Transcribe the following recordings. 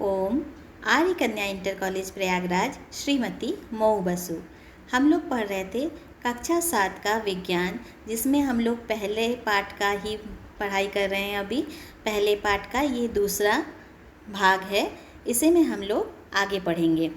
ओम। आर्य कन्या inter college Prayagraj, Shrimati Mau Basu. हम लोग पढ़ रहे थे कक्षा 7 का विज्ञान, जिसमें हम लोग पहले पाठ का ही पढ़ाई कर रहे हैं। अभी पहले पाठ का ये दूसरा भाग है, इसे में हम लोग आगे पढ़ेंगे।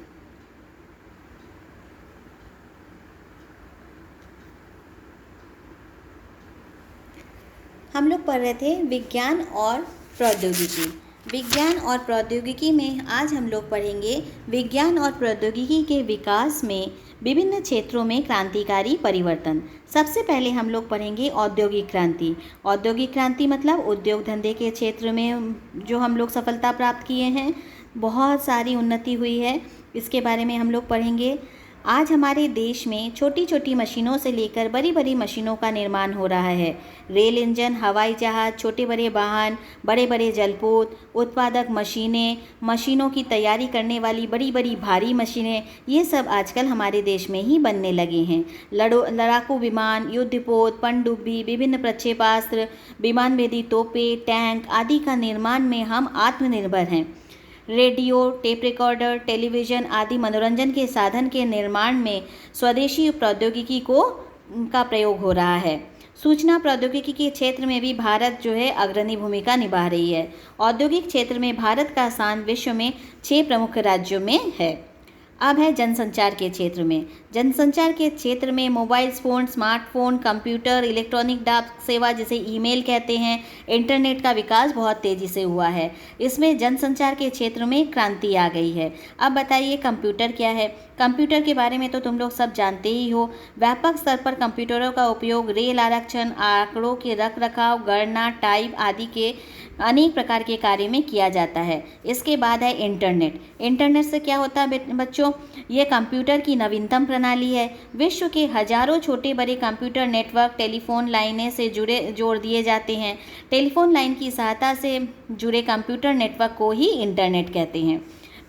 हम लोग पढ़ रहे थे विज्ञान और प्रौद्योगिकी। विज्ञान और प्रौद्योगिकी में आज हम लोग पढ़ेंगे विज्ञान और प्रौद्योगिकी के विकास में विभिन्न क्षेत्रों में क्रांतिकारी परिवर्तन। सबसे पहले हम लोग पढ़ेंगे औद्योगिक क्रांति। औद्योगिक क्रांति मतलब उद्योग धंधे के क्षेत्र में जो हम लोग सफलता प्राप्त किए हैं, बहुत सारी उन्नति हुई है, इसके बारे में हम लोग पढ़ेंगे। आज हमारे देश में छोटी छोटी मशीनों से लेकर बड़ी बड़ी मशीनों का निर्माण हो रहा है। रेल इंजन, हवाई जहाज, छोटे बड़े वाहन, बड़े बड़े जलपोत, उत्पादक मशीनें, मशीनों की तैयारी करने वाली बड़ी बड़ी भारी मशीनें, ये सब आजकल हमारे देश में ही बनने लगे हैं। लड़ाकू विमान, युद्धपोत, पनडुब्बी, विभिन्न प्रक्षेपास्त्र, विमानवेदी तोपें, टैंक आदि का निर्माण में हम आत्मनिर्भर हैं। रेडियो, टेप रिकॉर्डर, टेलीविज़न आदि मनोरंजन के साधन के निर्माण में स्वदेशी प्रौद्योगिकी का प्रयोग हो रहा है। सूचना प्रौद्योगिकी के क्षेत्र में भी भारत जो है अग्रणी भूमिका निभा रही है। औद्योगिक क्षेत्र में भारत का स्थान विश्व में 6 प्रमुख राज्यों में है। अब है जनसंचार के क्षेत्र में। जनसंचार के क्षेत्र में mobile phone, smartphone, computer, electronic डाक सेवा जिसे ईमेल कहते हैं, इंटरनेट का विकास बहुत तेज़ी से हुआ है। इसमें जनसंचार के क्षेत्र में क्रांति आ गई है। अब बताइए कंप्यूटर क्या है। कंप्यूटर के बारे में तो तुम लोग सब जानते ही हो। व्यापक स्तर पर कंप्यूटरों का उपयोग रेल आरक्षण, आंकड़ों के रख रखाव, गणना, टाइप आदि के अनेक प्रकार के कार्य में किया जाता है। इसके बाद है इंटरनेट। इंटरनेट से क्या होता है बच्चों? ये कंप्यूटर की नवीनतम प्रणाली है। विश्व के हजारों छोटे बड़े कंप्यूटर नेटवर्क टेलीफोन लाइनें से जोड़ दिए जाते हैं। टेलीफोन लाइन की सहायता से जुड़े कंप्यूटर नेटवर्क को ही इंटरनेट कहते हैं।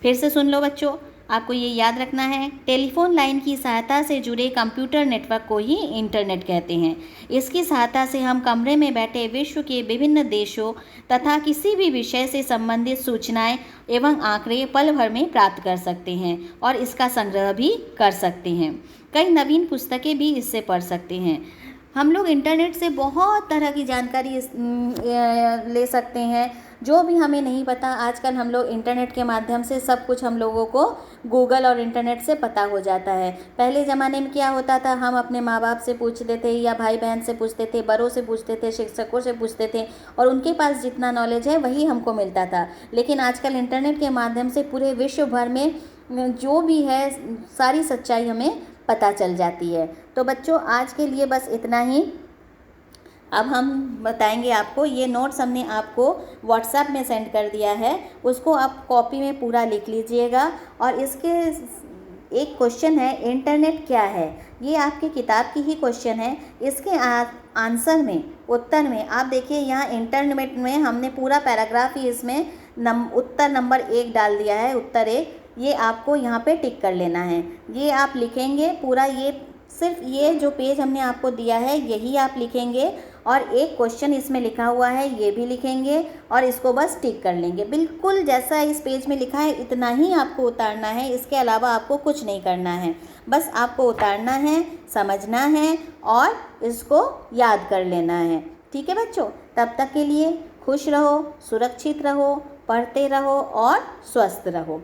फिर से सुन लो बच्चों, आपको ये याद रखना है, टेलीफोन लाइन की सहायता से जुड़े कंप्यूटर नेटवर्क को ही इंटरनेट कहते हैं। इसकी सहायता से हम कमरे में बैठे विश्व के विभिन्न देशों तथा किसी भी विषय से संबंधित सूचनाएं एवं आंकड़े पल भर में प्राप्त कर सकते हैं और इसका संग्रह भी कर सकते हैं। कई नवीन पुस्तकें भी इससे पढ़ सकते हैं। हम लोग इंटरनेट से बहुत तरह की जानकारी ले सकते हैं। जो भी हमें नहीं पता, आजकल हम लोग इंटरनेट के माध्यम से सब कुछ हम लोगों को गूगल और इंटरनेट से पता हो जाता है। पहले ज़माने में क्या होता था, हम अपने माँ बाप से पूछते थे या भाई बहन से पूछते थे, बड़ों से पूछते थे, शिक्षकों से पूछते थे और उनके पास जितना नॉलेज है वही हमको मिलता था। लेकिन आजकल इंटरनेट के माध्यम से पूरे विश्व भर में जो भी है सारी सच्चाई हमें पता चल जाती है। तो बच्चों, आज के लिए बस इतना ही। अब हम बताएंगे आपको, ये नोट्स हमने आपको व्हाट्सएप में सेंड कर दिया है, उसको आप कॉपी में पूरा लिख लीजिएगा। और इसके एक क्वेश्चन है, इंटरनेट क्या है? ये आपकी किताब की ही क्वेश्चन है। इसके आंसर में, उत्तर में आप देखिए, यहाँ इंटरनेट में हमने पूरा पैराग्राफ ही इसमें उत्तर नंबर 1 डाल दिया है। उत्तर 1 ये आपको यहाँ पे टिक कर लेना है। ये आप लिखेंगे पूरा, ये सिर्फ ये जो पेज हमने आपको दिया है यही आप लिखेंगे और एक क्वेश्चन इसमें लिखा हुआ है ये भी लिखेंगे और इसको बस टिक कर लेंगे। बिल्कुल जैसा इस पेज में लिखा है इतना ही आपको उतारना है, इसके अलावा आपको कुछ नहीं करना है। बस आपको उतारना है, समझना है और इसको याद कर लेना है। ठीक है बच्चों, तब तक के लिए खुश रहो, सुरक्षित रहो, पढ़ते रहो और स्वस्थ रहो।